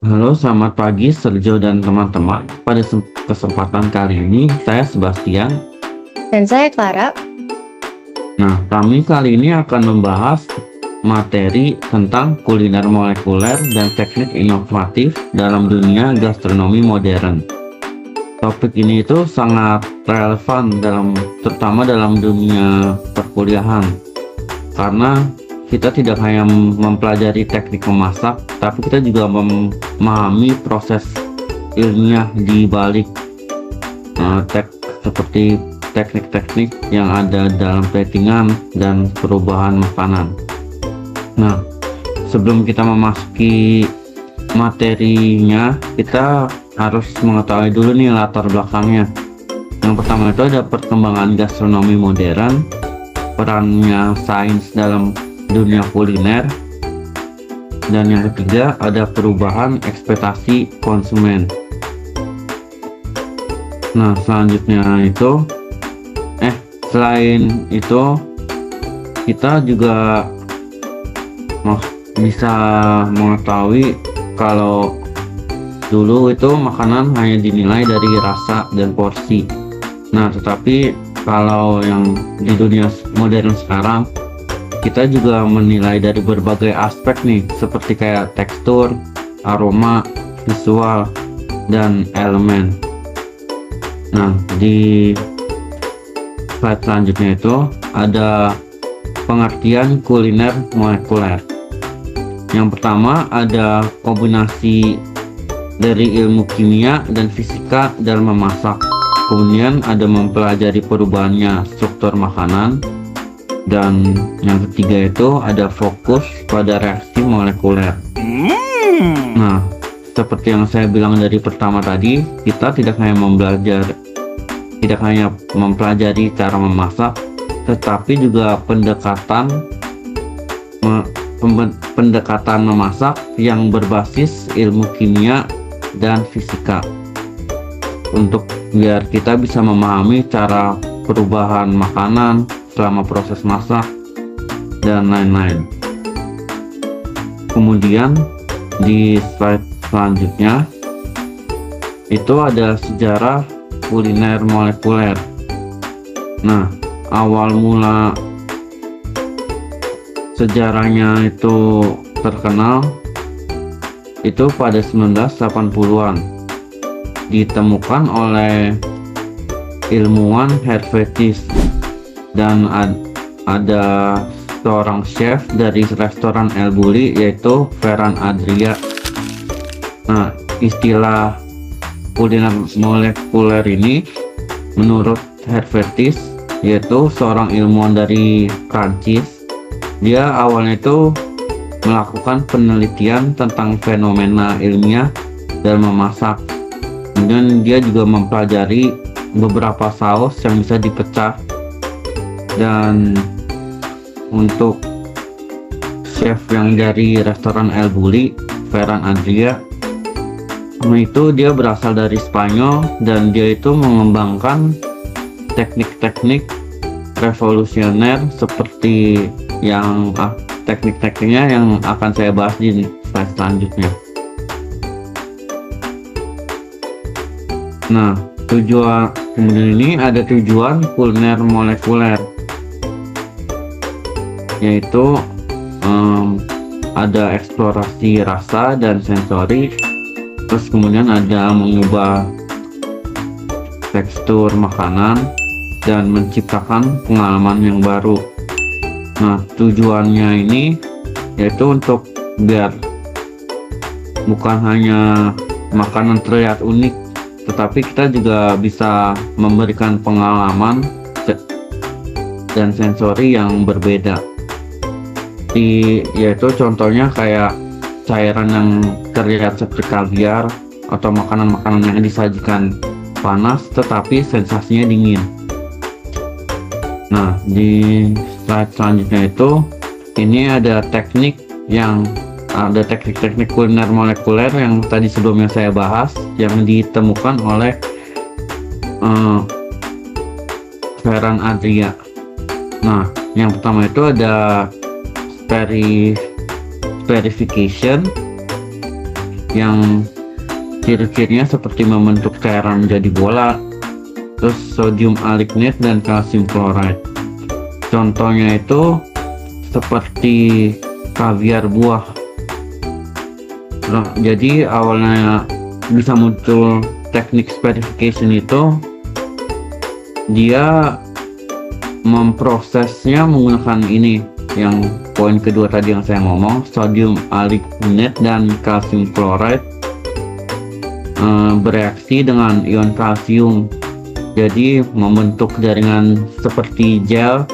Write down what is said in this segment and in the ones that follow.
Halo, selamat pagi Sergio dan teman-teman. Pada kesempatan kali ini, saya Sebastian. Dan saya Clara. Nah, kami kali ini akan membahas materi tentang kuliner molekuler dan teknik inovatif dalam dunia gastronomi modern. Topik ini itu sangat relevan terutama dalam dunia perkuliahan, karena kita tidak hanya mempelajari teknik memasak, tapi kita juga memahami proses ilmiah di balik seperti teknik-teknik yang ada dalam platingan dan perubahan makanan. Nah, sebelum kita memasuki materinya, kita harus mengetahui dulu nih latar belakangnya. Yang pertama itu ada perkembangan gastronomi modern, perannya sains dalam dunia kuliner, dan yang ketiga ada perubahan ekspektasi konsumen. Nah, selanjutnya itu selain itu kita juga bisa mengetahui kalau dulu itu makanan hanya dinilai dari rasa dan porsi. Nah, tetapi kalau yang di dunia modern sekarang, kita juga menilai dari berbagai aspek nih, seperti kayak tekstur, aroma, visual, dan elemen. Nah, di slide selanjutnya itu ada pengertian kuliner molekuler. Yang pertama ada kombinasi dari ilmu kimia dan fisika dalam memasak. Kemudian ada mempelajari perubahannya struktur makanan. Dan yang ketiga itu ada fokus pada reaksi molekuler. Nah, seperti yang saya bilang dari pertama tadi, kita tidak hanya mempelajari cara memasak, tetapi juga pendekatan memasak yang berbasis ilmu kimia dan fisika, untuk biar kita bisa memahami cara perubahan makanan selama proses masak dan lain-lain. Kemudian di slide selanjutnya itu ada sejarah kuliner molekuler. Nah, awal mula sejarahnya itu terkenal itu pada 1980-an, ditemukan oleh ilmuwan Helvetius, dan ada seorang chef dari restoran El Bulli yaitu Ferran Adria. Nah, istilah kuliner molekuler ini menurut Helvetius, yaitu seorang ilmuwan dari Prancis. Dia awalnya itu melakukan penelitian tentang fenomena ilmiah dalam memasak. Kemudian dia juga mempelajari beberapa saus yang bisa dipecah. Dan untuk chef yang dari restoran El Bulli, Ferran Adria, itu dia berasal dari Spanyol, dan dia itu mengembangkan teknik-teknik revolusioner seperti yang teknik-tekniknya yang akan saya bahas di slide selanjutnya. Nah, kemudian ini ada tujuan kuliner molekuler, yaitu ada eksplorasi rasa dan sensori, terus kemudian ada mengubah tekstur makanan dan menciptakan pengalaman yang baru. Nah, tujuannya ini yaitu untuk biar bukan hanya makanan terlihat unik, tetapi kita juga bisa memberikan pengalaman dan sensori yang berbeda. Yaitu contohnya kayak cairan yang terlihat seperti kaviar, atau makanan-makanan yang disajikan panas tetapi sensasinya dingin. Nah, di slide selanjutnya itu ini ada teknik-teknik kuliner molekuler yang tadi sebelumnya saya bahas, yang ditemukan oleh Ferran Adria. Nah, yang pertama itu ada verification, yang ciri-cirinya seperti membentuk cairan menjadi bola, terus sodium alignet dan kalsium chloride. Contohnya itu seperti kaviar buah. Nah, jadi awalnya bisa muncul teknik purification itu dia memprosesnya menggunakan ini, yang poin kedua tadi yang saya ngomong, sodium alignet dan kalsium chloride bereaksi dengan ion kalsium, jadi membentuk jaringan seperti gel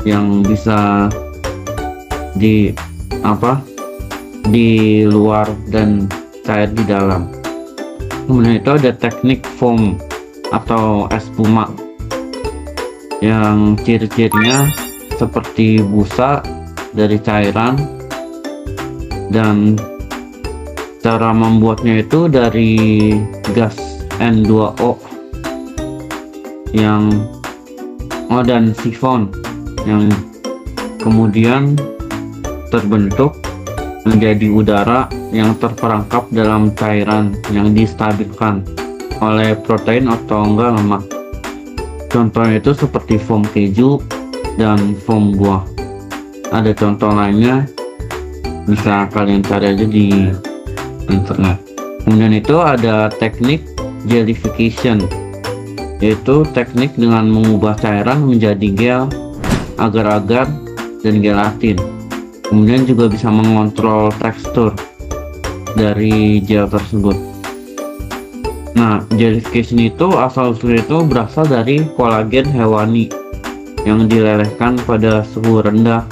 yang bisa di luar dan cair di dalam. Kemudian itu ada teknik foam atau espuma yang ciri-cirinya seperti busa dari cairan, dan cara membuatnya itu dari gas N2O dan sifon yang kemudian terbentuk menjadi udara yang terperangkap dalam cairan yang distabilkan oleh protein atau enggak lemak. Contohnya itu seperti foam keju dan foam buah. Ada contoh lainnya, bisa kalian cari aja di internet. Kemudian itu ada teknik gelification, yaitu teknik dengan mengubah cairan menjadi gel, agar-agar, dan gelatin. Kemudian juga bisa mengontrol tekstur dari gel tersebut. Nah, gelification itu asal-usulnya itu berasal dari kolagen hewani yang dilelehkan pada suhu rendah.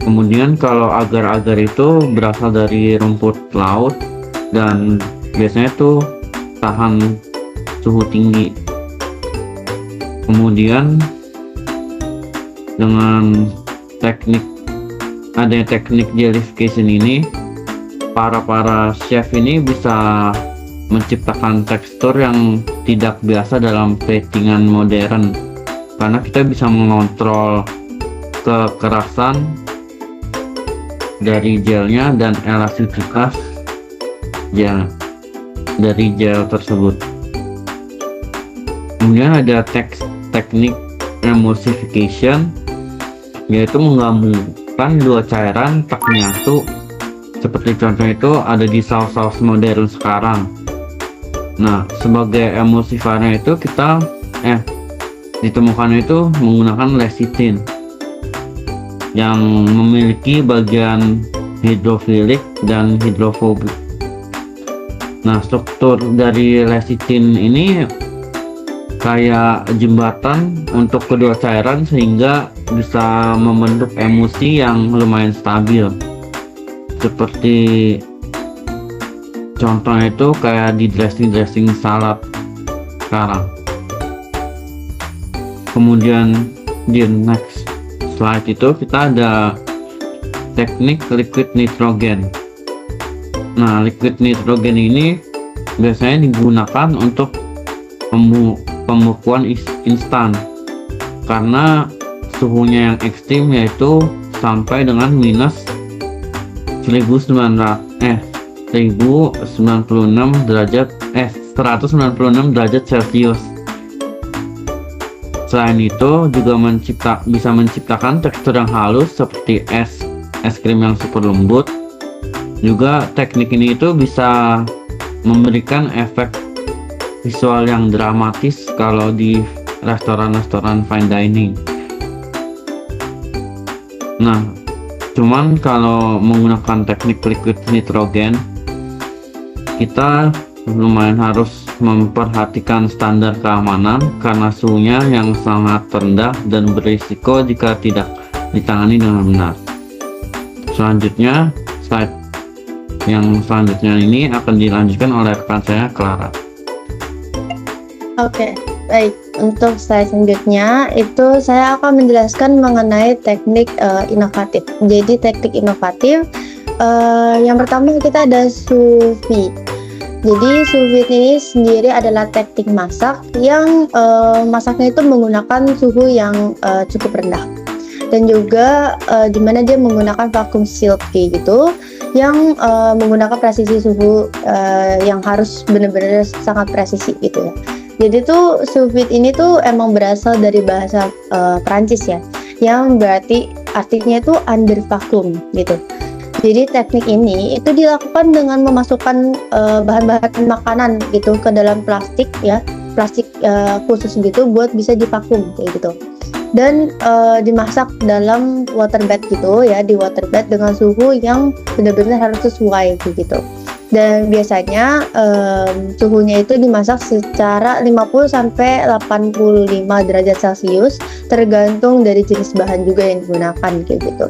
Kemudian kalau agar-agar itu berasal dari rumput laut dan biasanya itu tahan suhu tinggi. Kemudian dengan adanya teknik gelification ini, para chef ini bisa menciptakan tekstur yang tidak biasa dalam platingan modern, karena kita bisa mengontrol kekerasan dari gelnya dan elastisitas gel dari gel tersebut. Kemudian ada teknik emulsification, yaitu menggabungkan dua cairan tak menyatu, seperti contoh itu ada di saus-saus modern sekarang. Nah, sebagai emulsifier itu kita ditemukan itu menggunakan lecithin yang memiliki bagian hidrofilik dan hidrofobik. Nah, struktur dari lecithin ini kayak jembatan untuk kedua cairan sehingga bisa membentuk emulsi yang lumayan stabil, seperti contohnya itu kayak di dressing salad sekarang. Kemudian di next slide itu kita ada teknik liquid nitrogen. Nah, liquid nitrogen ini biasanya digunakan untuk pembekuan instan karena suhunya yang ekstrim, yaitu sampai dengan minus 196 derajat Celcius. Selain itu juga bisa menciptakan tekstur yang halus seperti es krim yang super lembut. Juga teknik ini itu bisa memberikan efek visual yang dramatis kalau di restoran fine dining. Nah, cuman kalau menggunakan teknik liquid nitrogen, kita lumayan harus memperhatikan standar keamanan karena suhunya yang sangat rendah dan berisiko jika tidak ditangani dengan benar. Selanjutnya, slide yang selanjutnya ini akan dilanjutkan oleh rekan saya, Clara. Oke, baik. Untuk slide selanjutnya itu saya akan menjelaskan mengenai teknik inovatif. Jadi teknik inovatif yang pertama kita ada sous vide. Jadi sous vide ini sendiri adalah teknik masak yang masaknya itu menggunakan suhu yang cukup rendah, dan juga dimana dia menggunakan vacuum sealed kayak gitu, yang menggunakan presisi suhu yang harus benar-benar sangat presisi gitu ya. Jadi tuh sous vide ini tuh emang berasal dari bahasa Prancis ya, yang berarti artinya itu under vacuum gitu. Jadi teknik ini itu dilakukan dengan memasukkan bahan-bahan makanan gitu ke dalam plastik ya, plastik khusus gitu buat bisa divakum kayak gitu. Dan dimasak dalam waterbed gitu ya, di waterbed dengan suhu yang benar-benar harus sesuai gitu. Dan biasanya suhunya itu dimasak secara 50 sampai 85 derajat Celcius tergantung dari jenis bahan juga yang digunakan kayak gitu.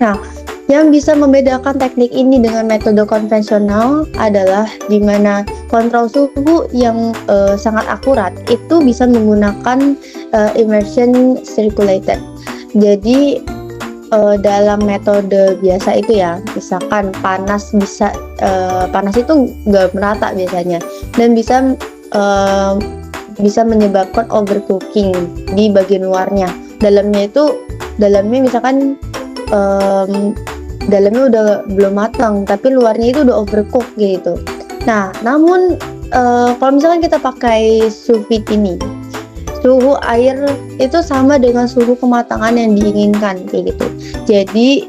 Nah, yang bisa membedakan teknik ini dengan metode konvensional adalah di mana kontrol suhu yang sangat akurat itu bisa menggunakan immersion circulated. Jadi dalam metode biasa itu ya, misalkan panas itu nggak merata biasanya dan bisa menyebabkan overcooking di bagian luarnya. Dalamnya misalkan dalamnya udah belum matang tapi luarnya itu udah overcook gitu. Nah, namun kalau misalkan kita pakai sous vide ini, suhu air itu sama dengan suhu kematangan yang diinginkan kayak gitu. Jadi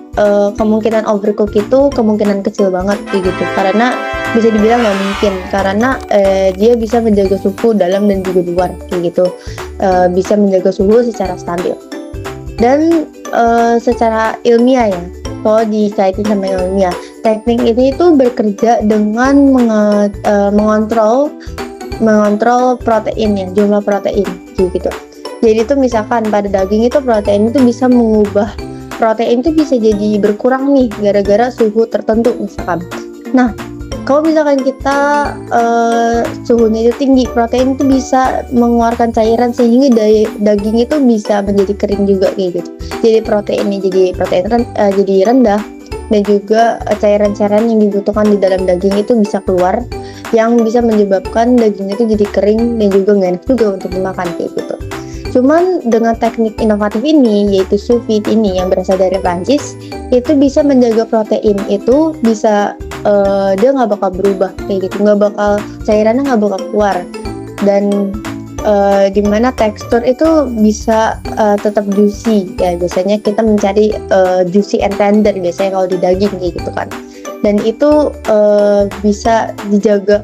kemungkinan overcook itu kemungkinan kecil banget kayak gitu, karena bisa dibilang nggak mungkin, karena dia bisa menjaga suhu dalam dan juga luar kayak gitu, bisa menjaga suhu secara stabil. Dan secara ilmiah ya, kalau dikaitin sama ilmiah, teknik ini itu bekerja dengan mengontrol protein ya, jumlah protein gitu. Jadi itu misalkan pada daging itu protein itu bisa mengubah protein itu bisa jadi berkurang nih gara-gara suhu tertentu misalkan. Nah, kalau misalkan kita suhunya itu tinggi, protein itu bisa mengeluarkan cairan sehingga daging itu bisa menjadi kering juga kayak gitu. Jadi proteinnya jadi rendah dan juga cairan-cairan yang dibutuhkan di dalam daging itu bisa keluar, yang bisa menyebabkan daging itu jadi kering dan juga nggak enak juga untuk dimakan kayak gitu. Cuman dengan teknik inovatif ini, yaitu sous vide ini yang berasal dari Prancis, itu bisa menjaga protein itu bisa dia nggak bakal berubah kayak gitu, cairannya nggak bakal keluar, dan dimana tekstur itu bisa tetap juicy ya. Biasanya kita mencari juicy and tender biasanya kalau di daging kayak gitu kan, dan itu bisa dijaga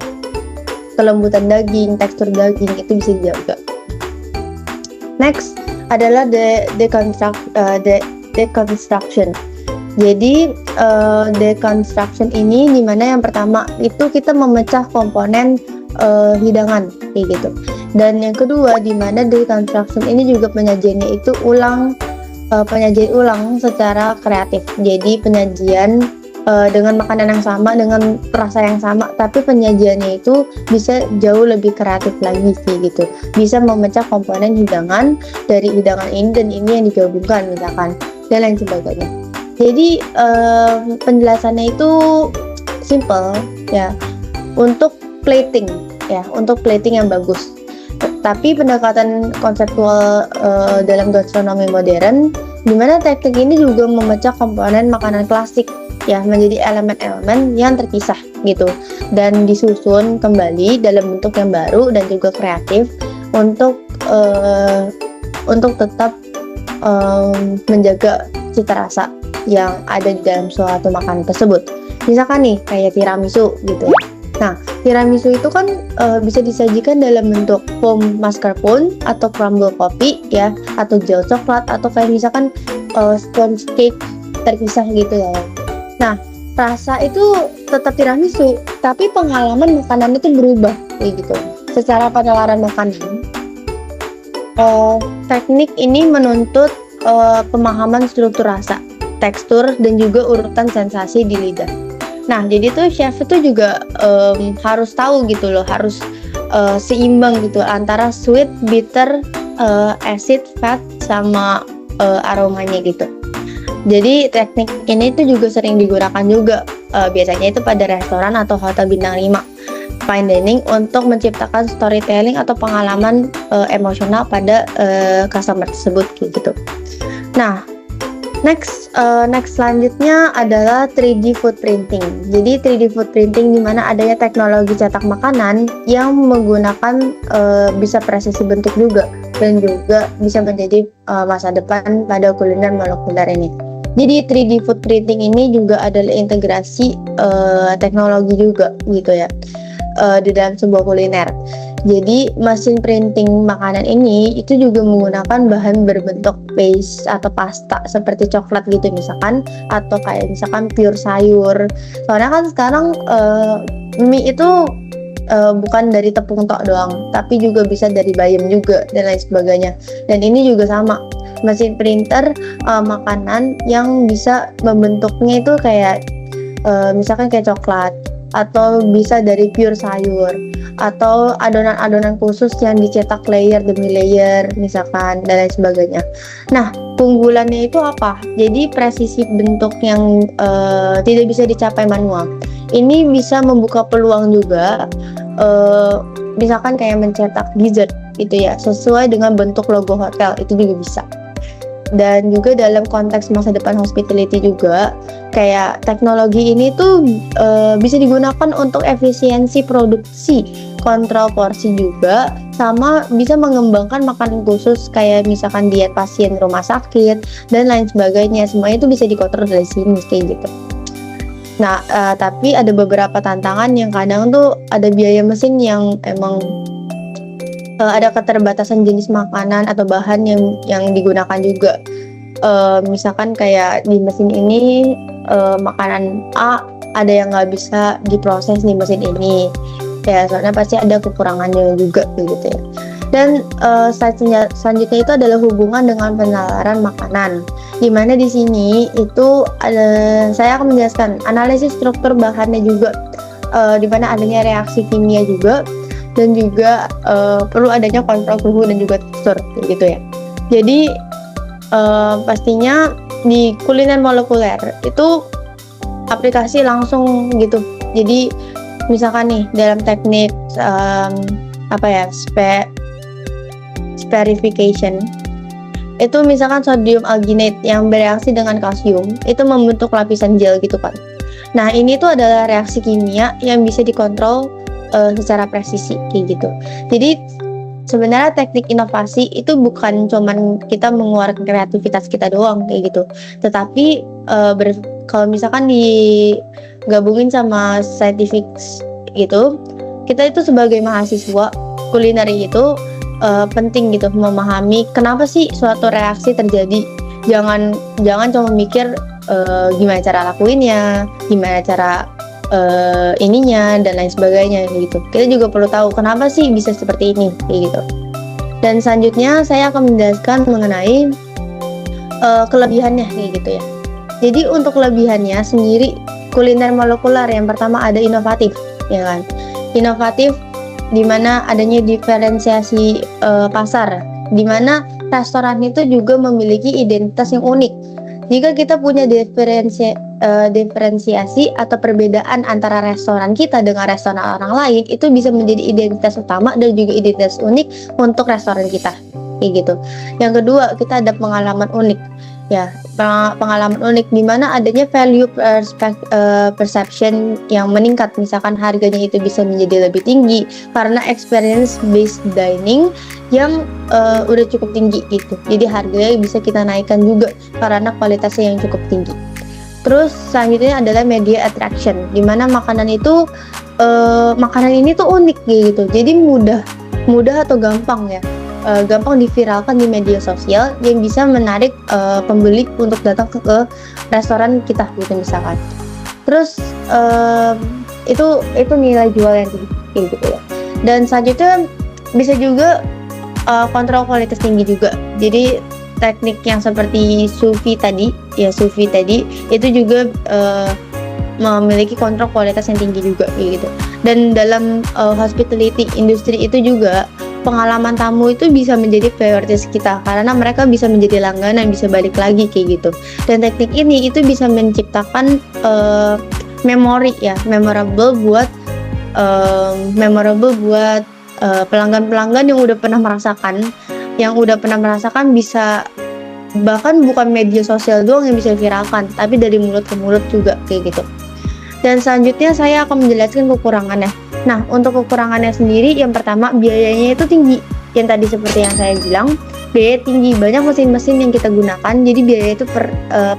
kelembutan daging, tekstur daging itu bisa dijaga. Next adalah deconstruction. Jadi deconstruction ini dimana yang pertama itu kita memecah komponen hidangan kayak gitu. Dan yang kedua dimana deconstruction ini juga penyajiannya itu penyajian ulang secara kreatif. Jadi penyajian dengan makanan yang sama, dengan rasa yang sama, tapi penyajiannya itu bisa jauh lebih kreatif lagi sih gitu. Bisa memecah komponen hidangan dari hidangan ini dan ini yang digabungkan misalkan, dan lain sebagainya. Jadi penjelasannya itu simple ya, untuk plating yang bagus. Tapi pendekatan konseptual dalam gastronomi modern, di mana teknik ini juga memecah komponen makanan klasik ya menjadi elemen-elemen yang terpisah gitu, dan disusun kembali dalam bentuk yang baru dan juga kreatif untuk tetap menjaga cita rasa yang ada di dalam suatu makanan tersebut. Misalkan nih kayak tiramisu gitu ya. Nah, tiramisu itu kan bisa disajikan dalam bentuk foam mascarpone atau crumble coffee ya, atau gel coklat, atau kayak misalkan sponge cake terpisah gitu ya. Nah, rasa itu tetap tiramisu, tapi pengalaman makanan itu berubah kayak gitu. Secara penalaran makanan, teknik ini menuntut pemahaman struktur rasa, tekstur, dan juga urutan sensasi di lidah. Nah, jadi tuh chef itu juga harus tahu gitu loh, harus seimbang gitu antara sweet, bitter, acid, fat, sama aromanya gitu. Jadi teknik ini tuh juga sering digunakan juga biasanya itu pada restoran atau hotel bintang 5 fine dining untuk menciptakan storytelling atau pengalaman emosional pada customer tersebut gitu. Nah, Next selanjutnya adalah 3D food printing. Jadi 3D food printing di mana adanya teknologi cetak makanan yang menggunakan bisa presisi bentuk juga dan juga bisa menjadi masa depan pada kuliner molekuler ini. Jadi 3D food printing ini juga adalah integrasi teknologi juga gitu ya di dalam sebuah kuliner. Jadi mesin printing makanan ini itu juga menggunakan bahan berbentuk paste atau pasta seperti coklat gitu misalkan, atau kayak misalkan pure sayur. Soalnya kan sekarang mie itu bukan dari tepung tok doang, tapi juga bisa dari bayam juga dan lain sebagainya. Dan ini juga sama, mesin printer makanan yang bisa membentuknya itu kayak misalkan kayak coklat, atau bisa dari pure sayur, atau adonan-adonan khusus yang dicetak layer demi layer misalkan dan lain sebagainya. Nah, keunggulannya itu apa? Jadi presisi bentuk yang tidak bisa dicapai manual. Ini bisa membuka peluang juga misalkan kayak mencetak dessert gitu ya, sesuai dengan bentuk logo hotel, itu juga bisa. Dan juga dalam konteks masa depan hospitality juga, kayak teknologi ini tuh bisa digunakan untuk efisiensi produksi, kontrol porsi juga, sama bisa mengembangkan makanan khusus kayak misalkan diet pasien rumah sakit dan lain sebagainya. Semuanya itu bisa dikontrol dari sini kayak gitu. Nah, tapi ada beberapa tantangan yang kadang tuh ada biaya mesin yang emang ada keterbatasan jenis makanan atau bahan yang digunakan juga. Misalkan kayak di mesin ini makanan A ada yang nggak bisa diproses di mesin ini, ya soalnya pasti ada kekurangannya juga gitu ya. Dan selanjutnya itu adalah hubungan dengan penalaran makanan, dimana di sini itu saya akan menjelaskan analisis struktur bahannya juga, di mana adanya reaksi kimia juga, dan juga perlu adanya kontrol suhu dan juga tekstur gitu ya. Jadi pastinya di kuliner molekuler itu aplikasi langsung gitu. Jadi misalkan nih dalam teknik spherification itu misalkan sodium alginate yang bereaksi dengan kalsium itu membentuk lapisan gel gitu kan. Nah, ini tuh adalah reaksi kimia yang bisa dikontrol secara presisi kayak gitu. Jadi sebenarnya teknik inovasi itu bukan cuman kita mengeluarkan kreativitas kita doang kayak gitu, tetapi kalau misalkan digabungin sama scientific gitu, kita itu sebagai mahasiswa kulineri itu penting gitu memahami kenapa sih suatu reaksi terjadi. Jangan cuma mikir gimana cara lakuinnya, gimana cara ininya dan lain sebagainya gitu. Kita juga perlu tahu kenapa sih bisa seperti ini kayak gitu. Dan selanjutnya saya akan menjelaskan mengenai kelebihannya kayak gitu ya. Jadi untuk kelebihannya sendiri kuliner molekuler yang pertama ada inovatif, ya kan? Inovatif di mana adanya diferensiasi pasar, di mana restoran itu juga memiliki identitas yang unik. Jika kita punya diferensiasi atau perbedaan antara restoran kita dengan restoran orang lain, itu bisa menjadi identitas utama dan juga identitas unik untuk restoran kita kayak gitu. Yang kedua, kita ada pengalaman unik ya, pengalaman unik di mana adanya value perception yang meningkat. Misalkan harganya itu bisa menjadi lebih tinggi karena experience based dining yang udah cukup tinggi gitu. Jadi harganya bisa kita naikkan juga karena kualitasnya yang cukup tinggi. Terus selanjutnya adalah media attraction, di mana makanan ini tuh unik gitu. Jadi mudah atau gampang ya, gampang diviralkan di media sosial yang bisa menarik pembeli untuk datang ke restoran kita gitu misalkan. Terus itu nilai jual yang tinggi gitu ya. Dan selanjutnya bisa juga kontrol kualitas tinggi juga. Jadi teknik yang seperti sous vide tadi itu juga memiliki kontrol kualitas yang tinggi juga gitu. Dan dalam hospitality industri itu juga pengalaman tamu itu bisa menjadi prioritas kita karena mereka bisa menjadi langganan, bisa balik lagi kayak gitu. Dan teknik ini itu bisa menciptakan memori ya, memorable buat pelanggan-pelanggan yang udah pernah merasakan bisa bahkan bukan media sosial doang yang bisa viralkan, tapi dari mulut ke mulut juga kayak gitu. Dan selanjutnya saya akan menjelaskan kekurangannya. Nah, untuk kekurangannya sendiri, yang pertama biayanya itu tinggi. Yang tadi seperti yang saya bilang, biaya tinggi, banyak mesin-mesin yang kita gunakan, jadi biaya itu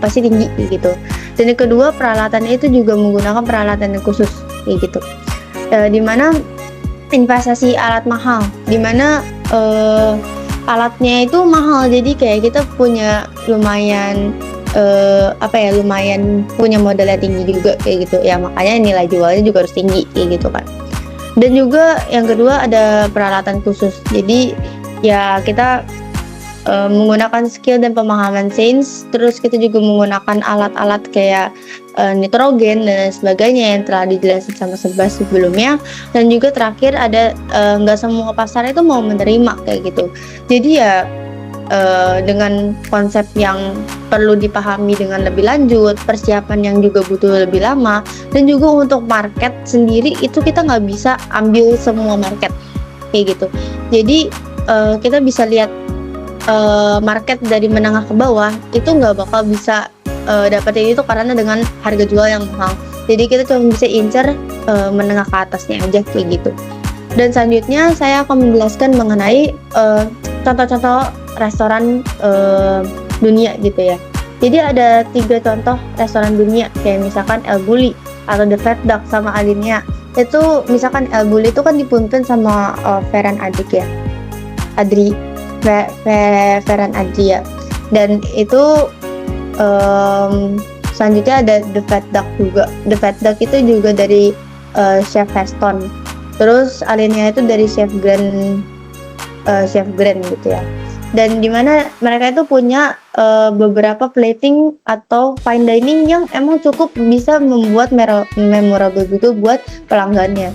pasti tinggi kayak gitu. Dan yang kedua, peralatannya itu juga menggunakan peralatan yang khusus kayak gitu. Dimana investasi alat mahal, dimana alatnya itu mahal, jadi kayak kita punya lumayan lumayan punya modalnya tinggi juga kayak gitu ya, makanya nilai jualnya juga harus tinggi kayak gitu kan. Dan juga yang kedua ada peralatan khusus, jadi ya kita menggunakan skill dan pemahaman sains, terus kita juga menggunakan alat-alat kayak nitrogen dan sebagainya yang telah dijelasin sama Sebas sebelumnya. Dan juga terakhir ada nggak semua pasar itu mau menerima kayak gitu, jadi ya dengan konsep yang perlu dipahami dengan lebih lanjut, persiapan yang juga butuh lebih lama, dan juga untuk market sendiri itu kita nggak bisa ambil semua market kayak gitu. Jadi kita bisa lihat market dari menengah ke bawah itu nggak bakal bisa dapetin itu karena dengan harga jual yang mahal. Jadi kita cuma bisa incer menengah ke atasnya aja kayak gitu. Dan selanjutnya saya akan menjelaskan mengenai contoh-contoh restoran dunia gitu ya. Jadi ada 3 contoh restoran dunia kayak misalkan El Bulli atau The Fat Duck sama Alinea. Itu misalkan El Bulli itu kan dipimpin sama Ferhan Adrià ya. Ferhan Adrià. Dan itu selanjutnya ada The Fat Duck juga. The Fat Duck itu juga dari Chef Heston. Terus Alinea itu dari Chef Grand gitu ya. Dan dimana mereka itu punya beberapa plating atau fine dining yang emang cukup bisa membuat memorable gitu buat pelanggannya.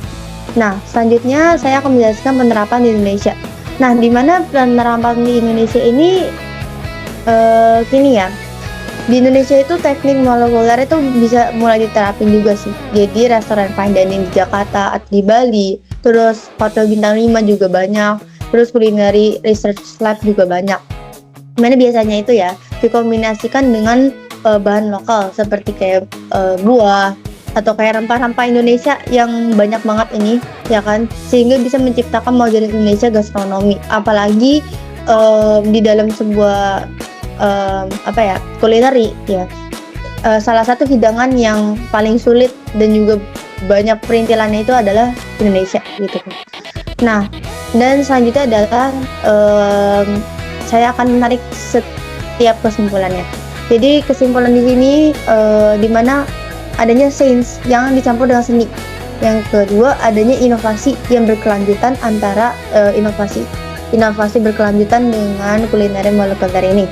Nah, selanjutnya saya akan menjelaskan penerapan di Indonesia. Nah, dimana penerapan di Indonesia ini gini ya. Di Indonesia itu teknik molekuler itu bisa mulai diterapin juga sih. Jadi restoran fine dining di Jakarta, di Bali, terus hotel bintang 5 juga banyak. Terus culinary research lab juga banyak. Mana biasanya itu ya dikombinasikan dengan bahan lokal seperti kayak buah atau kayak rempah-rempah Indonesia yang banyak banget ini ya kan, sehingga bisa menciptakan modern Indonesia gastronomi. Apalagi di dalam sebuah culinary ya. Salah satu hidangan yang paling sulit dan juga banyak perintilannya itu adalah Indonesia gitu kan. Nah, dan selanjutnya adalah saya akan menarik setiap kesimpulannya. Jadi kesimpulan di sini di mana adanya sains yang dicampur dengan seni. Yang kedua adanya inovasi yang berkelanjutan antara inovasi berkelanjutan dengan kuliner molekuler ini.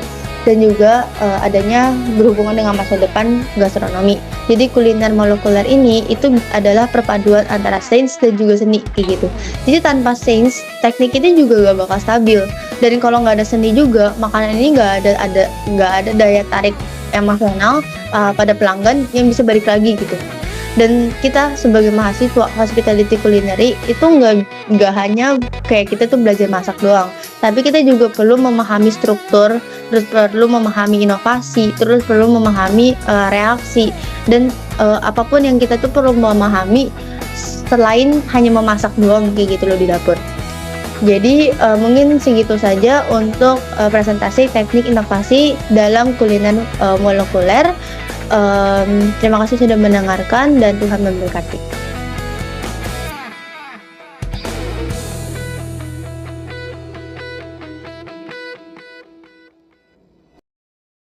Dan juga adanya berhubungan dengan masa depan gastronomi. Jadi kuliner molekuler ini itu adalah perpaduan antara sains dan juga seni kayak gitu. Jadi tanpa sains, teknik ini juga gak bakal stabil. Dan kalau nggak ada seni juga, makanan ini nggak ada daya tarik emosional pada pelanggan yang bisa balik lagi gitu. Dan kita sebagai mahasiswa hospitality culinary itu nggak hanya kayak kita tuh belajar masak doang, tapi kita juga perlu memahami struktur, terus perlu memahami inovasi, terus perlu memahami reaksi, dan apapun yang kita tuh perlu memahami selain hanya memasak doang kayak gitu loh di dapur. Jadi mungkin segitu saja untuk presentasi teknik inovasi dalam kuliner molekuler. Terima kasih sudah mendengarkan dan Tuhan memberkati.